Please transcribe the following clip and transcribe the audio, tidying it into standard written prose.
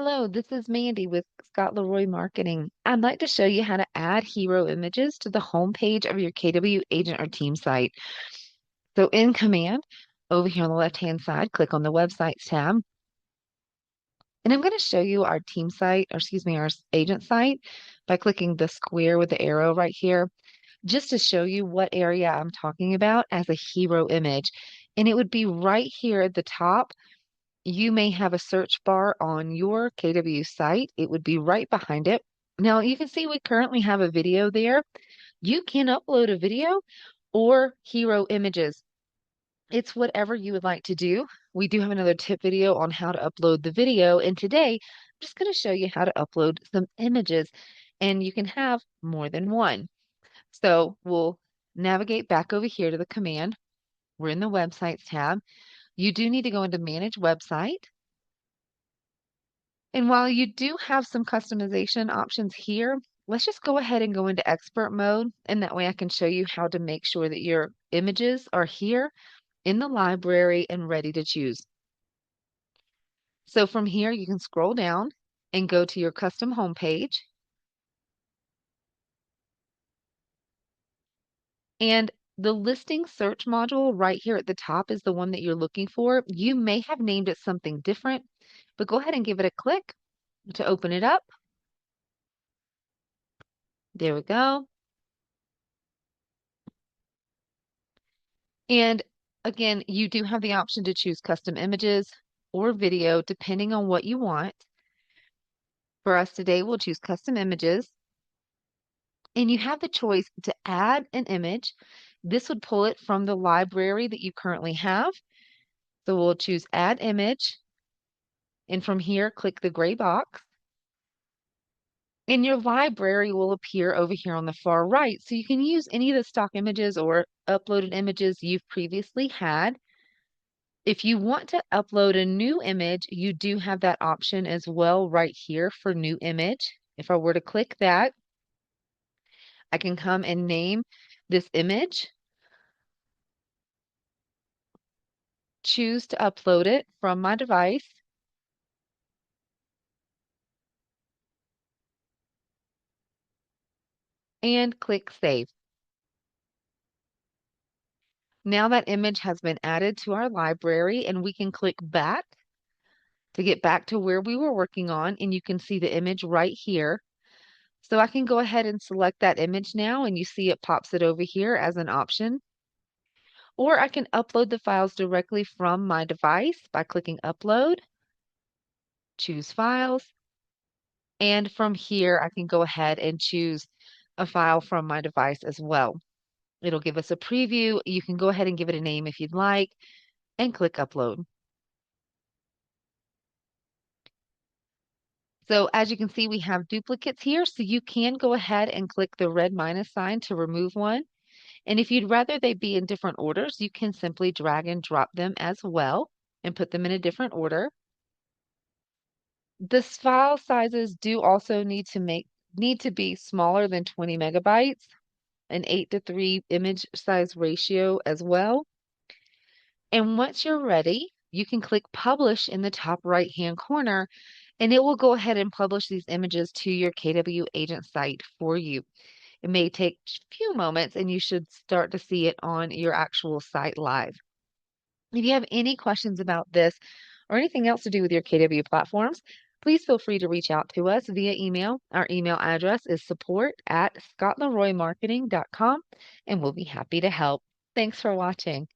Hello, this is Mandy with Scott Leroy Marketing. I'd like to show you how to add hero images to the home page of your KW agent or team site. So in Command, over here on the left-hand side, click on the Websites tab. And I'm going to show you our team site, or excuse me, our agent site by clicking the square with the arrow right here, just to show you what area I'm talking about as a hero image. And it would be right here at the top. You may have a search bar on your KW site. It would be right behind it. Now you can see we currently have a video there. You can upload a video or hero images. It's whatever you would like to do. We do have another tip video on how to upload the video. And today, I'm just going to show you how to upload some images. And you can have more than one. So we'll navigate back over here to the command. We're in the Websites tab. You do need to go into Manage Website. And while you do have some customization options here, let's just go ahead and go into expert mode. And that way I can show you how to make sure that your images are here in the library and ready to choose. So from here, you can scroll down and go to your custom homepage. And the listing search module right here at the top is the one that you're looking for. You may have named it something different, but go ahead and give it a click to open it up. There we go. And again, you do have the option to choose custom images or video depending on what you want. For us today, we'll choose custom images. And you have the choice to add an image. This would pull it from the library that you currently have. So we'll choose Add Image. And from here, click the gray box. And your library will appear over here on the far right. So you can use any of the stock images or uploaded images you've previously had. If you want to upload a new image, you do have that option as well right here for new image. If I were to click that, I can come and name this image, choose to upload it from my device, and click Save. Now that image has been added to our library, and we can click back to get back to where we were working on, and you can see the image right here. So I can go ahead and select that image now, and you see it pops it over here as an option. Or I can upload the files directly from my device by clicking Upload, choose Files, and from here I can go ahead and choose a file from my device as well. It'll give us a preview. You can go ahead and give it a name if you'd like, and click Upload. So as you can see, we have duplicates here, so you can go ahead and click the red minus sign to remove one. And if you'd rather they be in different orders, you can simply drag and drop them as well and put them in a different order. The file sizes do also need to be smaller than 20 megabytes, an 8:3 image size ratio as well. And once you're ready, you can click Publish in the top right-hand corner, and it will go ahead and publish these images to your KW agent site for you. It may take a few moments, and you should start to see it on your actual site live. If you have any questions about this or anything else to do with your KW platforms, please feel free to reach out to us via email. Our email address is support@scottleroymarketing.com, and we'll be happy to help. Thanks for watching.